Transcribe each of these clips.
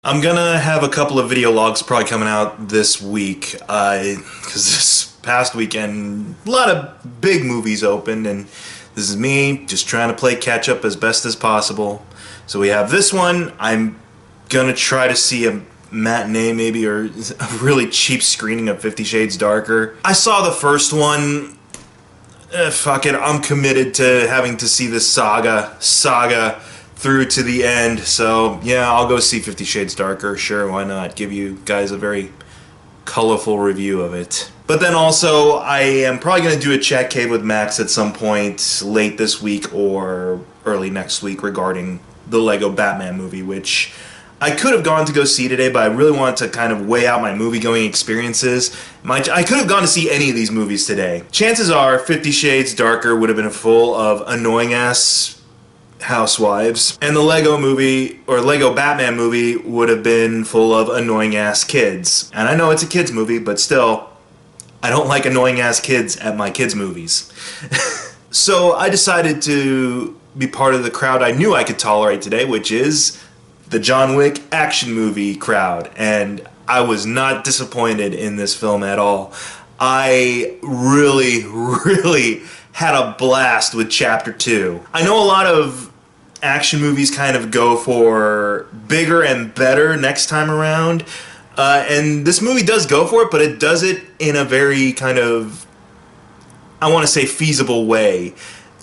I'm gonna have a couple of video logs probably coming out this week, because this past weekend, a lot of big movies opened, and this is me just trying to play catch up as best as possible. So we have this one. I'm gonna try to see a matinee maybe, or a really cheap screening of 50 Shades Darker. I saw the first one. Fuck it, I'm committed to having to see this saga through to the end, so yeah, I'll go see 50 Shades Darker, sure, why not? Give you guys a very colorful review of it. But then also, I am probably going to do a chat cave with Max at some point late this week or early next week regarding the Lego Batman movie, which I could have gone to go see today, but I really wanted to kind of weigh out my movie-going experiences. I could have gone to see any of these movies today. Chances are 50 Shades Darker would have been full of annoying-ass housewives, and the Lego movie, or Lego Batman movie, would have been full of annoying-ass kids. And I know it's a kids movie, but still, I don't like annoying-ass kids at my kids' movies. So I decided to be part of the crowd I knew I could tolerate today, which is the John Wick action movie crowd, and I was not disappointed in this film at all. I really had a blast with Chapter 2. I know a lot of action movies kind of go for bigger and better next time around, and this movie does go for it, but it does it in a very kind of, I want to say, feasible way.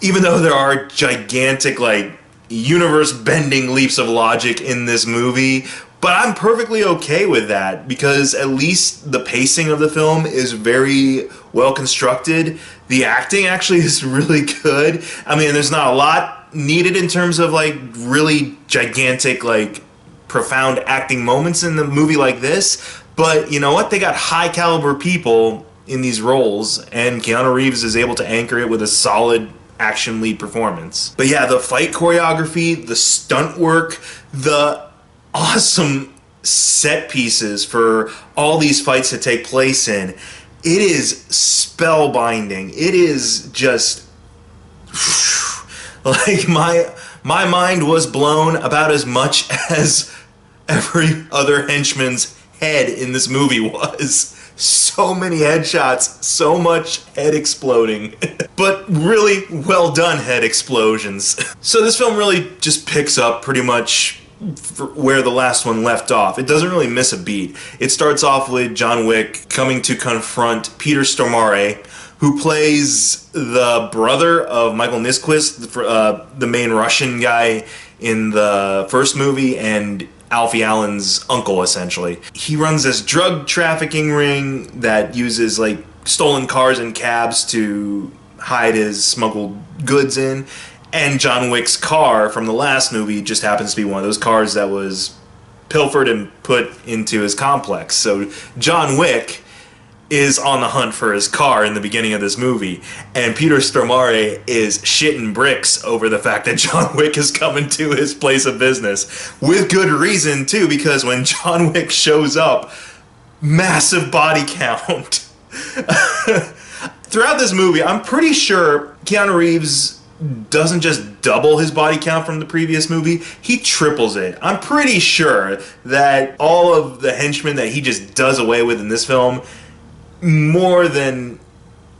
Even though there are gigantic, like, universe-bending leaps of logic in this movie, but I'm perfectly okay with that, because at least the pacing of the film is very well constructed. The acting actually is really good. I mean, there's not a lot needed in terms of, like, really gigantic, like, profound acting moments in the movie like this, but you know what? They got high-caliber people in these roles, and Keanu Reeves is able to anchor it with a solid action lead performance. But yeah, the fight choreography, the stunt work, the awesome set pieces for all these fights to take place in, it is spellbinding. It is just like my mind was blown about as much as every other henchman's head in this movie was. So many headshots, so much head exploding, but really well done head explosions. So this film really just picks up pretty much where the last one left off. It doesn't really miss a beat. It starts off with John Wick coming to confront Peter Stormare, who plays the brother of Michael Niskvist, the main Russian guy in the first movie, and Alfie Allen's uncle, essentially. He runs this drug trafficking ring that uses, like, stolen cars and cabs to hide his smuggled goods in, and John Wick's car from the last movie just happens to be one of those cars that was pilfered and put into his complex. So John Wick is on the hunt for his car in the beginning of this movie, and Peter Stormare is shitting bricks over the fact that John Wick is coming to his place of business. With good reason, too, because when John Wick shows up, massive body count. Throughout this movie, I'm pretty sure Keanu Reeves doesn't just double his body count from the previous movie, he triples it. I'm pretty sure that all of the henchmen that he just does away with in this film more than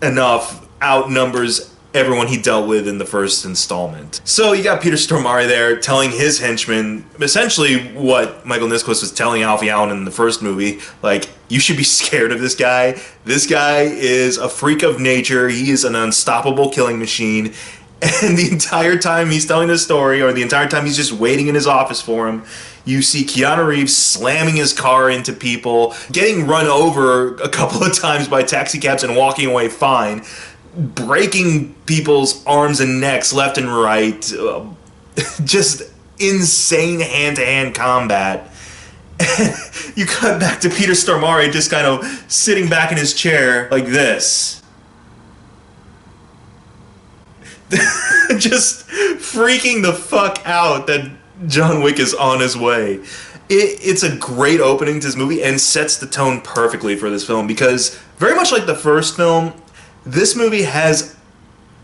enough outnumbers everyone he dealt with in the first installment. So you got Peter Stormare there telling his henchmen essentially what Michael Niskvist was telling Alfie Allen in the first movie, like, you should be scared of this guy. This guy is a freak of nature. He is an unstoppable killing machine. And the entire time he's telling this story, or the entire time he's just waiting in his office for him, you see Keanu Reeves slamming his car into people, getting run over a couple of times by taxi cabs and walking away fine, breaking people's arms and necks left and right, just insane hand-to-hand combat. And you cut back to Peter Stormare just kind of sitting back in his chair like this. Just freaking the fuck out that John Wick is on his way. It's a great opening to this movie and sets the tone perfectly for this film, because very much like the first film, this movie has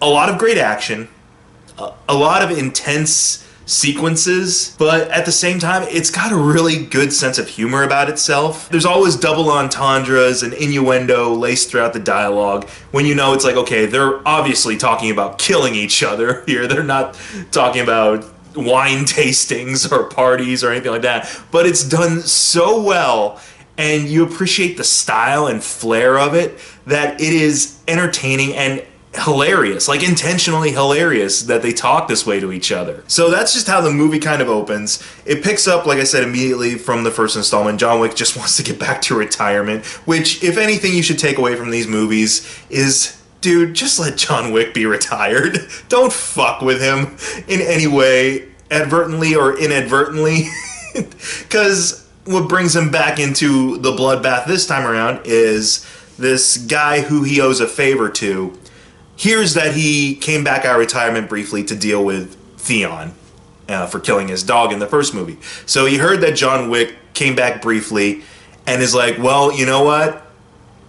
a lot of great action, a lot of intense sequences, but at the same time, it's got a really good sense of humor about itself. There's always double entendres and innuendo laced throughout the dialogue when you know it's like, okay, they're obviously talking about killing each other here. They're not talking about wine tastings or parties or anything like that, but it's done so well, and you appreciate the style and flair of it, that it is entertaining and hilarious, like intentionally hilarious that they talk this way to each other. So that's just how the movie kind of opens. It picks up, like I said, immediately from the first installment. John Wick just wants to get back to retirement, which, if anything you should take away from these movies is, dude, just let John Wick be retired. Don't fuck with him in any way, advertently or inadvertently. Because what brings him back into the bloodbath this time around is this guy who he owes a favor to hears that he came back out of retirement briefly to deal with Theon for killing his dog in the first movie. So he heard that John Wick came back briefly and is like, well, you know what?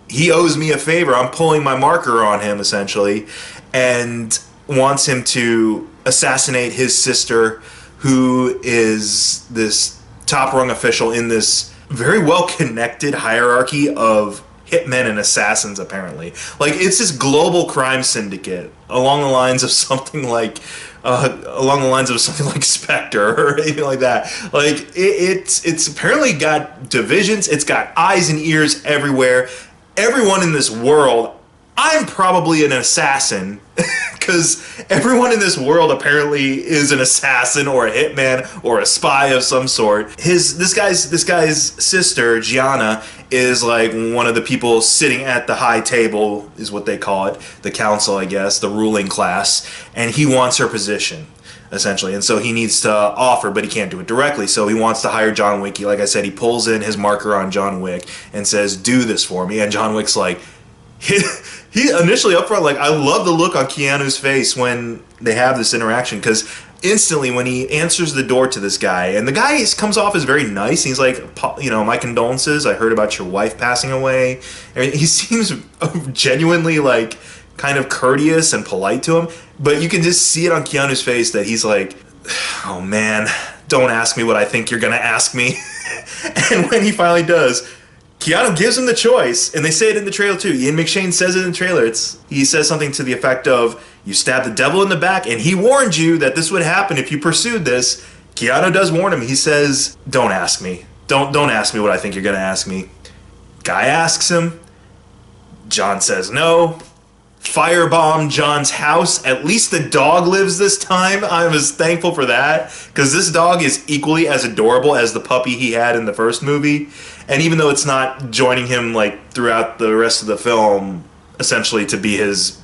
He owes me a favor. I'm pulling my marker on him, essentially, and wants him to assassinate his sister, who is this top-rung official in this very well-connected hierarchy of hitmen and assassins, apparently. Like, it's this global crime syndicate along the lines of something like Spectre or anything like that. Like, it's apparently got divisions. It's got eyes and ears everywhere. Everyone in this world, I'm probably an assassin, because everyone in this world apparently is an assassin or a hitman or a spy of some sort. This guy's sister, Gianna, is like one of the people sitting at the high table, is what they call it, the council, I guess, the ruling class, and he wants her position, essentially. And so he needs to offer, but he can't do it directly. So he wants to hire John Wick. Like I said, he pulls in his marker on John Wick and says, do this for me. And John Wick's like, he initially up front, like, I love the look on Keanu's face when they have this interaction, because instantly when he answers the door to this guy, and the guy comes off as very nice, he's like, you know, my condolences, I heard about your wife passing away. And he seems genuinely, like, kind of courteous and polite to him, but you can just see it on Keanu's face that he's like, oh man, don't ask me what I think you're gonna ask me. And when he finally does, Keanu gives him the choice, and they say it in the trailer too. Ian McShane says it in the trailer. He says something to the effect of, you stabbed the devil in the back, and he warned you that this would happen if you pursued this. Keanu does warn him. He says, don't ask me. Don't ask me what I think you're going to ask me. Guy asks him. John says no. Firebomb John's house. At least the dog lives this time. I was thankful for that, because this dog is equally as adorable as the puppy he had in the first movie. And even though it's not joining him like throughout the rest of the film, essentially to be his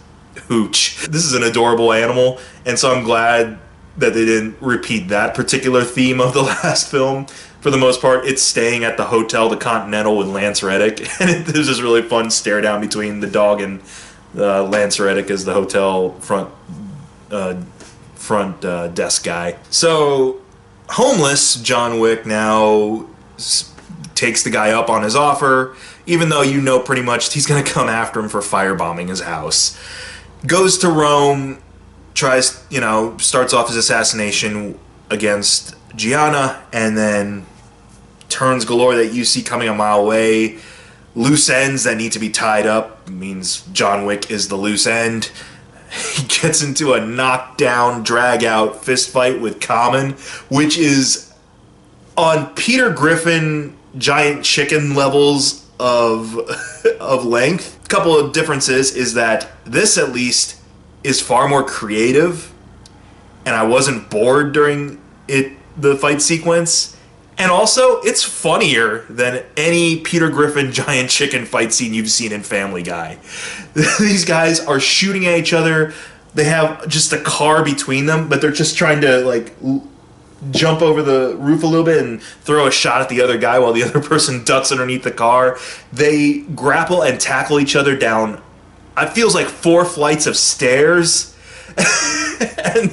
hooch, this is an adorable animal, and so I'm glad that they didn't repeat that particular theme of the last film. For the most part, it's staying at the hotel, the Continental, with Lance Reddick, and there's this really fun stare down between the dog and Lance Reddick as the hotel front desk guy. So, homeless John Wick now takes the guy up on his offer, even though you know pretty much he's going to come after him for firebombing his house. Goes to Rome, tries, starts off his assassination against Gianna, and then turns galore that you see coming a mile away. Loose ends that need to be tied up means John Wick is the loose end. He gets into a knockdown, drag-out fist fight with Common, which is on Peter Griffin giant chicken levels of length. A couple of differences is that this, at least, is far more creative, and I wasn't bored during the fight sequence. And also, it's funnier than any Peter Griffin giant chicken fight scene you've seen in Family Guy. These guys are shooting at each other. They have just a car between them, but they're just trying to, jump over the roof a little bit and throw a shot at the other guy while the other person ducks underneath the car. They grapple and tackle each other down, it feels like 4 flights of stairs. And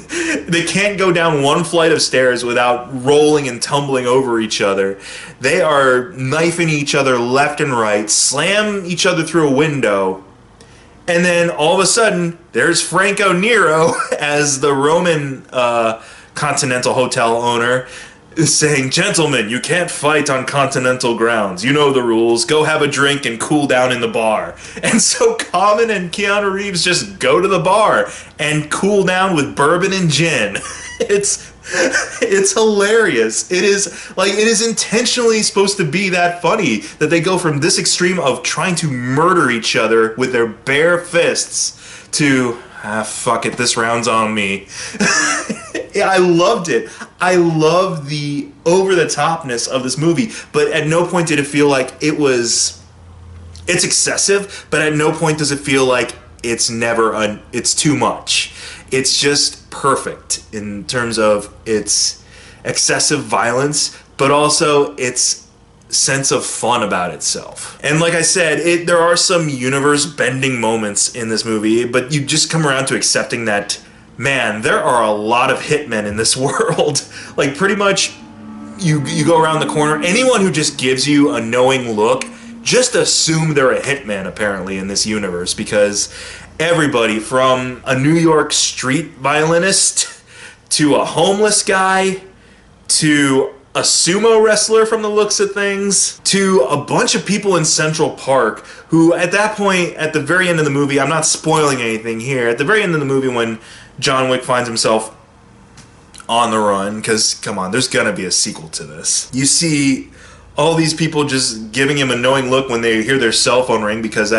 they can't go down one flight of stairs without rolling and tumbling over each other. They are knifing each other left and right, slam each other through a window, and then all of a sudden, there's Franco Nero as the Roman Continental hotel owner, is saying, "Gentlemen, you can't fight on continental grounds. You know the rules. Go have a drink and cool down in the bar." And so Common and Keanu Reeves just go to the bar and cool down with bourbon and gin. It's hilarious. It is intentionally supposed to be that funny that they go from this extreme of trying to murder each other with their bare fists to, fuck it, this round's on me. Yeah, I loved it. I love the over-the-topness of this movie, but at no point did it feel like it's excessive, but at no point does it feel like it's too much. It's just perfect in terms of its excessive violence, but also its sense of fun about itself. And like I said, there are some universe-bending moments in this movie, but you just come around to accepting that, man, there are a lot of hitmen in this world. Like, pretty much, you go around the corner, anyone who just gives you a knowing look, just assume they're a hitman, apparently, in this universe, because everybody from a New York street violinist to a homeless guy to a sumo wrestler from the looks of things to a bunch of people in Central Park who, at that point, at the very end of the movie, I'm not spoiling anything here, at the very end of the movie when John Wick finds himself on the run, because, come on, there's gonna be a sequel to this. You see all these people just giving him a knowing look when they hear their cell phone ring, because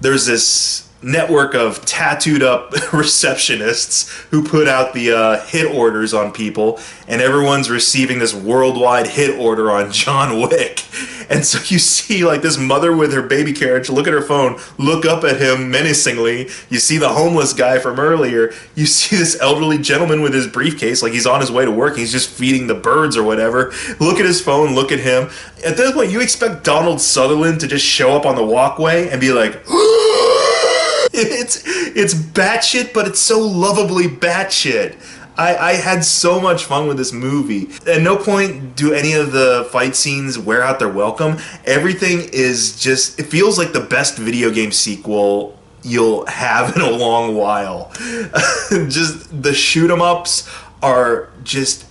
there's this network of tattooed up receptionists who put out the hit orders on people, and everyone's receiving this worldwide hit order on John Wick. And so you see like this mother with her baby carriage look at her phone, look up at him menacingly. You see the homeless guy from earlier. You see this elderly gentleman with his briefcase, like he's on his way to work, he's just feeding the birds or whatever. Look at his phone, look at him. At this point, you expect Donald Sutherland to just show up on the walkway and be like, It's batshit, but it's so lovably batshit. I had so much fun with this movie. At no point do any of the fight scenes wear out their welcome. Everything is just, it feels like the best video game sequel you'll have in a long while. Just the shoot 'em ups are just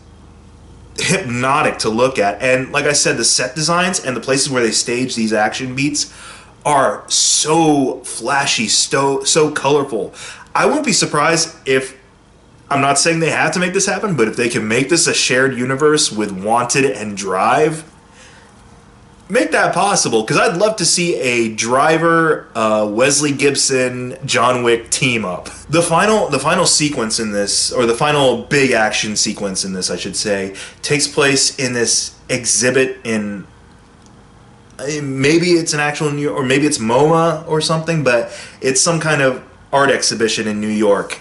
hypnotic to look at. And like I said, the set designs and the places where they stage these action beats are so flashy, so colorful. I won't be surprised if, I'm not saying they have to make this happen, but if they can make this a shared universe with Wanted and Drive, make that possible, because I'd love to see a Driver, Wesley Gibson, John Wick team up. The final sequence in this, or the final big action sequence in this, I should say, takes place in this exhibit in, maybe it's an actual New York, or maybe it's MoMA or something, but it's some kind of art exhibition in New York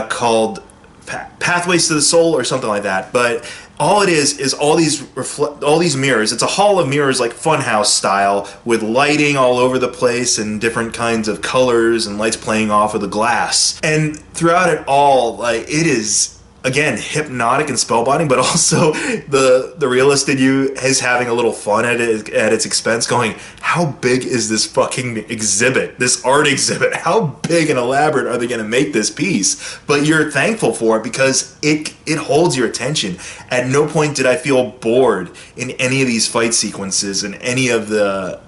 called Pathways to the Soul or something like that. But all it is all these mirrors. It's a hall of mirrors, like Funhouse style, with lighting all over the place and different kinds of colors and lights playing off of the glass. And throughout it all, like, it is, again, hypnotic and spellbinding, but also the realist in you is having a little fun at its expense, going, how big is this fucking exhibit, this art exhibit? How big and elaborate are they going to make this piece? But you're thankful for it because it holds your attention. At no point did I feel bored in any of these fight sequences and any of the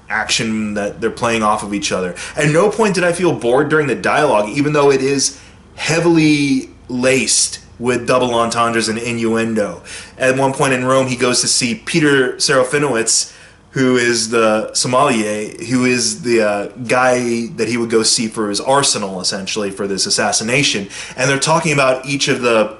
action that they're playing off of each other. At no point did I feel bored during the dialogue, even though it is heavily laced with double entendres and innuendo. At one point in Rome, he goes to see Peter Serafinowicz, who is the sommelier, who is the guy that he would go see for his arsenal, essentially, for this assassination. And they're talking about each of the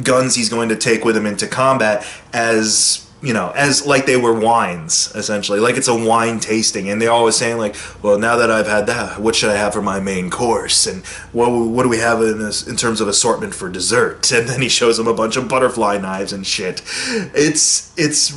guns he's going to take with him into combat as, you know, as like they were wines, essentially, like it's a wine tasting. And they're always saying, like, well, now that I've had that, what should I have for my main course? And what do we have in terms of assortment for dessert? And then he shows them a bunch of butterfly knives and shit. It's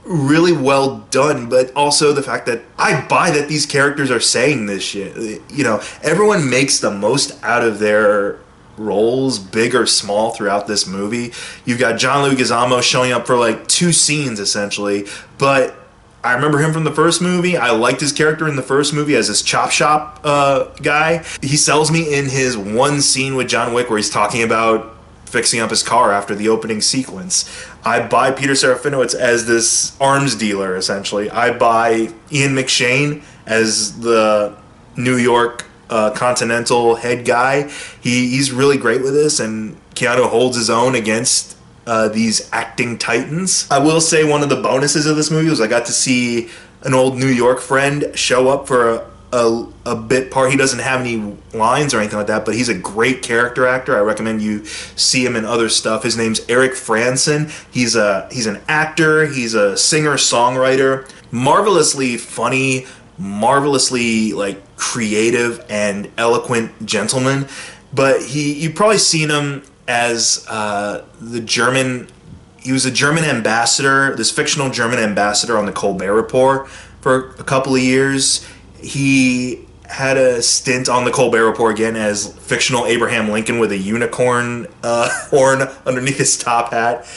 really well done, but also the fact that I buy that these characters are saying this shit. You know, everyone makes the most out of their roles, big or small, throughout this movie. You've got John Leguizamo showing up for like 2 scenes essentially, but I remember him from the first movie. I liked his character in the first movie as this chop shop guy. He sells me in his one scene with John Wick where he's talking about fixing up his car after the opening sequence. I buy Peter Serafinowicz as this arms dealer, essentially. I buy Ian McShane as the New York Continental head guy. He's really great with this, and Keanu holds his own against these acting titans. I will say one of the bonuses of this movie was I got to see an old New York friend show up for a bit part. He doesn't have any lines or anything like that, but he's a great character actor. I recommend you see him in other stuff. His name's Eric Franson. He's an actor. He's a singer-songwriter. Marvelously funny, marvelously like creative and eloquent gentleman. But you've probably seen him as the German. He was a German ambassador, this fictional German ambassador on the Colbert Report for a couple of years. He had a stint on the Colbert Report again as fictional Abraham Lincoln with a unicorn horn underneath his top hat.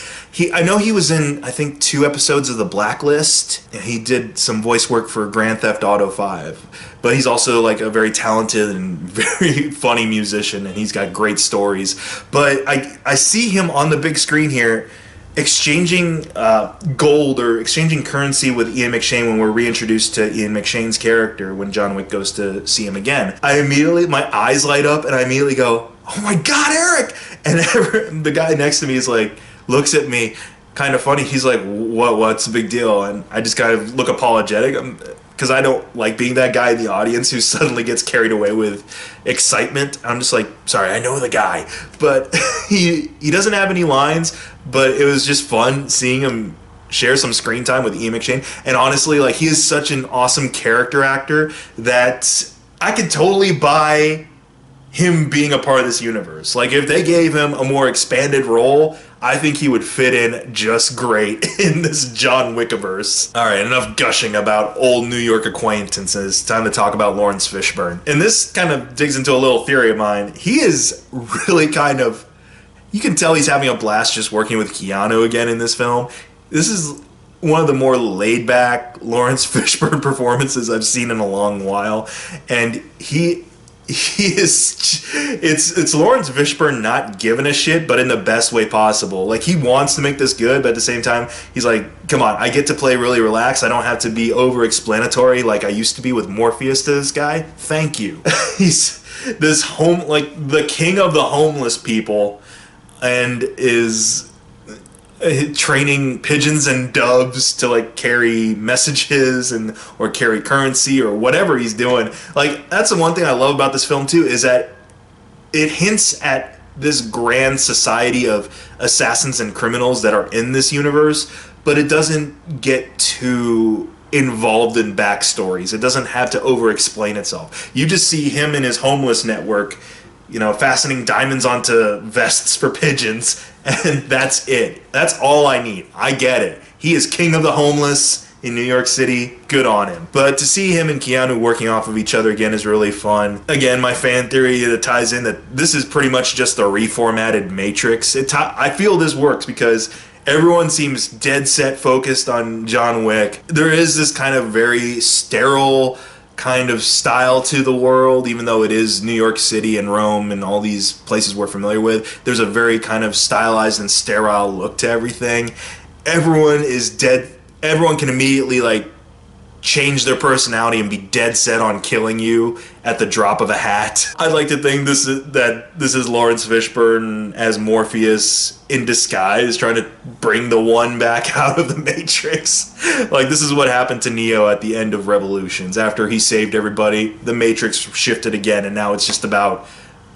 I know he was in, I think, 2 episodes of The Blacklist, and he did some voice work for Grand Theft Auto 5. But he's also like a very talented and very funny musician, and he's got great stories. But I see him on the big screen here exchanging gold or exchanging currency with Ian McShane when we're reintroduced to Ian McShane's character when John Wick goes to see him again. My eyes light up, and I immediately go, "Oh my God, Eric!" And the guy next to me is like, looks at me, kind of funny. He's like, "What's the big deal?" And I just kind of look apologetic because I don't like being that guy in the audience who suddenly gets carried away with excitement. I'm just like, sorry, I know the guy, but he doesn't have any lines. But it was just fun seeing him share some screen time with Ian McShane. And honestly, like, he is such an awesome character actor that I could totally buy him being a part of this universe. Like, if they gave him a more expanded role, I think he would fit in just great in this John Wickiverse. Alright, enough gushing about old New York acquaintances. Time to talk about Lawrence Fishburne. And this kind of digs into a little theory of mine. He is really kind of... You can tell he's having a blast just working with Keanu again in this film. This is one of the more laid-back Lawrence Fishburne performances I've seen in a long while. And he is, it's Lawrence Fishburne not giving a shit, but in the best way possible. Like, he wants to make this good, but at the same time, he's like, come on, I get to play really relaxed. I don't have to be over-explanatory like I used to be with Morpheus to this guy. Thank you. He's this the king of the homeless people, and is training pigeons and doves to like carry messages or carry currency or whatever he's doing. Like, that's the one thing I love about this film too, is that it hints at this grand society of assassins and criminals that are in this universe, but it doesn't get too involved in backstories. It doesn't have to over-explain itself. You just see him and his homeless network, you know, fastening diamonds onto vests for pigeons, and that's it. That's all I need. I get it. He is king of the homeless in New York City. Good on him. But to see him and Keanu working off of each other again is really fun. Again, my fan theory that ties in that this is pretty much just a reformatted Matrix. I feel this works because everyone seems dead set focused on John Wick. There is this kind of very sterile kind of style to the world, even though it is New York City and Rome and all these places we're familiar with. There's a very kind of stylized and sterile look to everything. Everyone can immediately like change their personality and be dead set on killing you at the drop of a hat. I'd like to think this is Lawrence Fishburne as Morpheus in disguise, trying to bring the one back out of the Matrix. Like, this is what happened to Neo at the end of Revolutions. After he saved everybody, the Matrix shifted again, and now it's just about,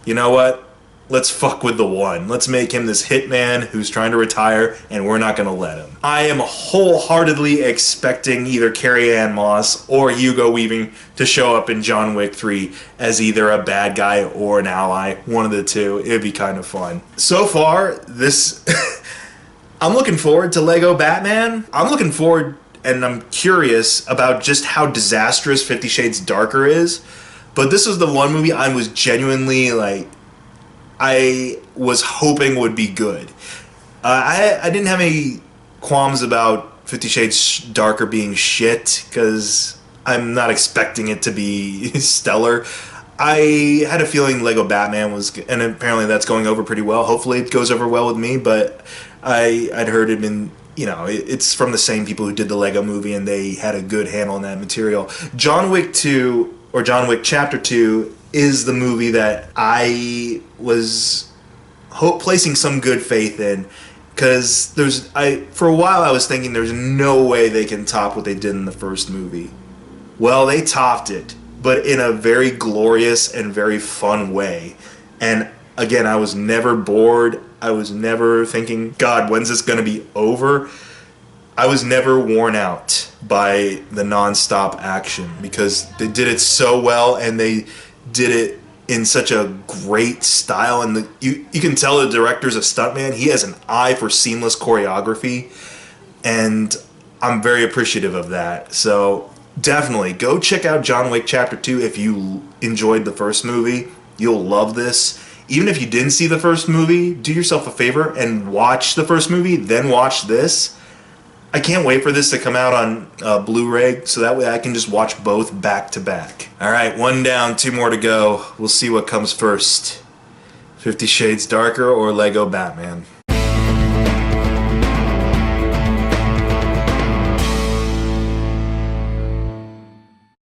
you know what? Let's fuck with the one. Let's make him this hitman who's trying to retire, and we're not gonna let him. I am wholeheartedly expecting either Carrie-Anne Moss or Hugo Weaving to show up in John Wick 3 as either a bad guy or an ally. One of the two. It'd be kind of fun. So far, this... I'm looking forward to Lego Batman. I'm looking forward, and I'm curious about just how disastrous 50 Shades Darker is. But this was the one movie I was genuinely, like... I was hoping would be good. I didn't have any qualms about 50 Shades Darker being shit, because I'm not expecting it to be stellar. I had a feeling Lego Batman was, and apparently that's going over pretty well. Hopefully it goes over well with me, but I'd heard it in, it's from the same people who did the Lego movie, and they had a good handle on that material. John Wick 2, or John Wick Chapter 2, is the movie that I was placing some good faith in, because for a while I was thinking there's no way they can top what they did in the first movie. Well, they topped it, but in a very glorious and very fun way. And again, I was never bored. I was never thinking, God, when's this going to be over? I was never worn out by the non-stop action, because they did it so well, and they did it in such a great style. And you can tell the director's a stuntman. He has an eye for seamless choreography, and I'm very appreciative of that. So definitely go check out John Wick Chapter 2 if you enjoyed the first movie. You'll love this. Even if you didn't see the first movie, do yourself a favor and watch the first movie, then watch this. I can't wait for this to come out on Blu-ray, so that way I can just watch both back to back. Alright, 1 down, 2 more to go. We'll see what comes first. 50 Shades Darker or Lego Batman.